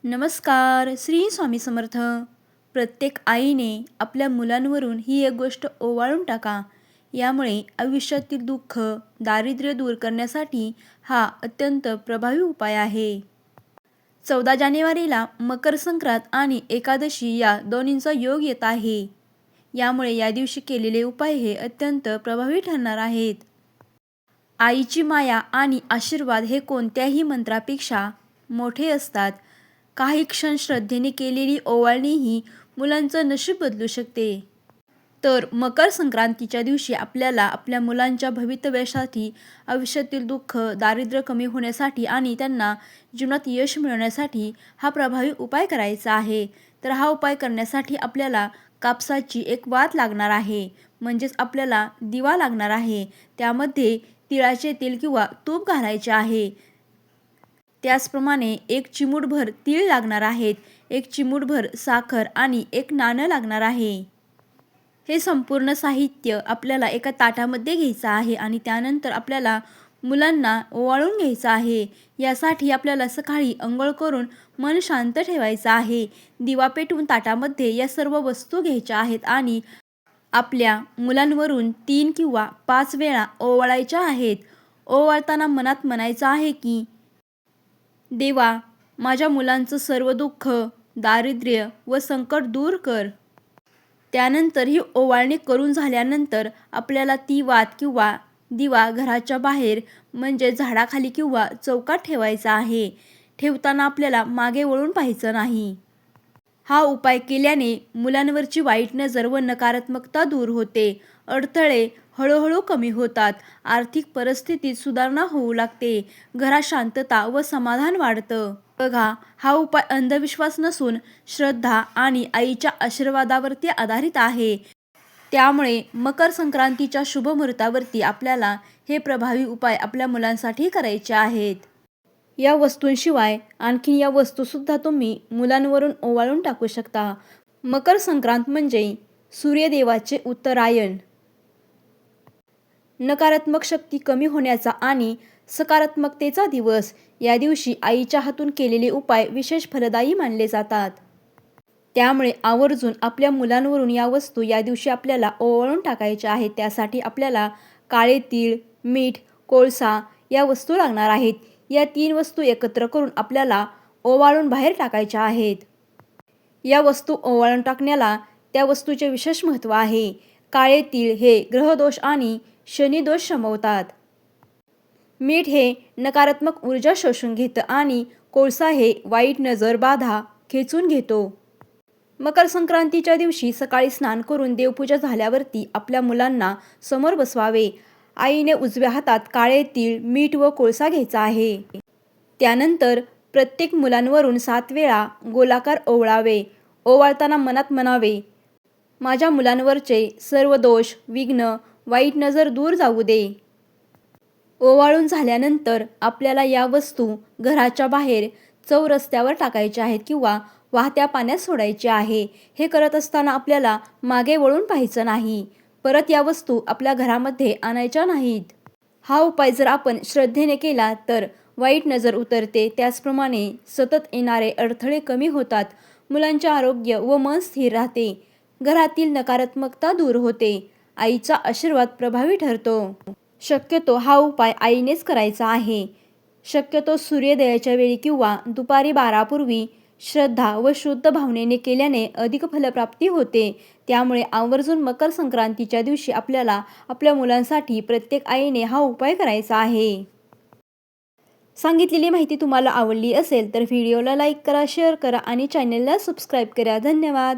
नमस्कार. श्री स्वामी समर्थ. प्रत्येक आईने आपल्या मुलांवरून ही एक गोष्ट ओवाळून टाका. यामुळे आयुष्यातील दुःख, दारिद्र्य दूर करण्यासाठी हा अत्यंत प्रभावी उपाय आहे. 14 जानेवारीला मकर संक्रांत आणि एकादशी या दोन्हींचा योग येत आहे. यामुळे या दिवशी केलेले उपाय हे अत्यंत प्रभावी ठरणार आहेत. आईची माया आणि आशीर्वाद हे कोणत्याही मंत्रापेक्षा मोठे असतात. काही क्षण श्रद्धेने केलेली ओवाळणी ही मुलांचं नशीब बदलू शकते. तर मकर संक्रांतीच्या दिवशी आपल्याला आपल्या मुलांच्या भवितव्यासाठी, आयुष्यातील दुःख, दारिद्र्य कमी होण्यासाठी आणि त्यांना जीवनात यश मिळवण्यासाठी हा प्रभावी उपाय करायचा आहे. तर हा उपाय करण्यासाठी आपल्याला कापसाची एक वात लागणार आहे. म्हणजेच आपल्याला दिवा लागणार आहे. त्यामध्ये तिळाचे तेल किंवा तूप घालायचे आहे. त्याचप्रमाणे 1 चिमूटभर तीळ लागणार आहेत, 1 चिमूटभर साखर आणि 1 नाणं लागणार आहे. हे संपूर्ण साहित्य आपल्याला एका ताटामध्ये घ्यायचं आहे आणि त्यानंतर आपल्याला मुलांना ओवाळून घ्यायचं आहे. यासाठी आपल्याला सकाळी अंघोळ करून मन शांत ठेवायचं आहे. दिवा पेटवून ताटामध्ये या सर्व वस्तू घ्यायच्या आहेत आणि आपल्या मुलांवरून 3 किंवा 5 वेळा ओवाळायच्या आहेत. ओवाळताना मनात म्हणायचं आहे की देवा, माझ्या मुलांचं सर्व दुःख, दारिद्र्य व संकट दूर कर. त्यानंतर ही ओवाळणी करून झाल्यानंतर आपल्याला ती वात किंवा दिवा घराच्या बाहेर म्हणजे झाडाखाली किंवा चौकात ठेवायचा आहे. ठेवताना आपल्याला मागे वळून पाहायचं नाही. हा उपाय केल्याने मुलांवरची वाईट नजर व नकारात्मकता दूर होते. अडथळे हळूहळू कमी होतात. आर्थिक परिस्थितीत सुधारणा होऊ लागते. घरात शांतता व समाधान वाढतं. बघा, हा उपाय अंधविश्वास नसून श्रद्धा आणि आईच्या आशीर्वादावरती आधारित आहे. त्यामुळे मकर संक्रांतीच्या शुभ मुहूर्तावरती आपल्याला हे प्रभावी उपाय आपल्या मुलांसाठी करायचे आहेत. या वस्तूंशिवाय आणखी या वस्तूसुद्धा तुम्ही मुलांवरून ओवाळून टाकू शकता. मकर संक्रांत म्हणजे सूर्यदेवाचे उत्तरायण. नकारात्मक शक्ती कमी होण्याचा आणि सकारात्मकतेचा दिवस. या दिवशी आईच्या हातून केलेले उपाय विशेष फलदायी मानले जातात. त्यामुळे आवर्जून आपल्या मुलांवरून या वस्तू या दिवशी आपल्याला ओवाळून टाकायच्या आहेत. त्यासाठी आपल्याला काळे तीळ, मीठ, कोळसा या वस्तू लागणार आहेत. या 3 वस्तू एकत्र करून आपल्याला ओवाळून बाहेर टाकायच्या आहेत. या वस्तू ओवाळून टाकण्याला त्या वस्तूचे विशेष महत्त्व आहे. काळे तीळ हे ग्रहदोष आणि शनिदोष शमवतात. मीठ हे नकारात्मक ऊर्जा शोषून घेतं आणि कोळसा हे वाईट नजर बाधा खेचून घेतो. मकर संक्रांतीच्या दिवशी सकाळी स्नान करून देवपूजा झाल्यावरती आपल्या मुलांना समोर बसवावे. आईने उजव्या हातात काळे तीळ, मीठ व कोळसा घ्यायचा आहे. त्यानंतर प्रत्येक मुलांवरून 7 वेळा गोलाकार ओवाळावे. ओवाळताना मनात म्हणावे, माझ्या मुलांवरचे सर्व दोष, विघ्न, वाईट नजर दूर जाऊ दे. ओवाळून झाल्यानंतर आपल्याला या वस्तू घराच्या बाहेर चौरस्त्यावर टाकायच्या आहेत किंवा वाहत्या पाण्यात सोडायचे आहे. हे करत असताना आपल्याला मागे वळून पाहायचं नाही. परत या वस्तू आपल्या घरामध्ये आणायच्या नाहीत. हा उपाय जर आपण श्रद्धेने केला तर वाईट नजर उतरते. त्याचप्रमाणे सतत येणारे अडथळे कमी होतात. मुलांचे आरोग्य व मन स्थिर राहते. घरातील नकारात्मकता दूर होते. आईचा आशीर्वाद प्रभावी ठरतो. शक्यतो हा उपाय आईनेच करायचा आहे. शक्यतो सूर्योदयाच्या वेळी किंवा दुपारी 12 पूर्वी श्रद्धा व शुद्ध भावनेने केल्याने अधिक फलप्राप्ती होते. त्यामुळे आवर्जून मकर संक्रांतीच्या दिवशी आपल्याला आपल्या मुलांसाठी प्रत्येक आईने हा उपाय करायचा आहे. सांगितलेली माहिती तुम्हाला आवडली असेल तर व्हिडिओला लाईक करा, शेअर करा आणि चॅनलला सबस्क्राईब करा. धन्यवाद.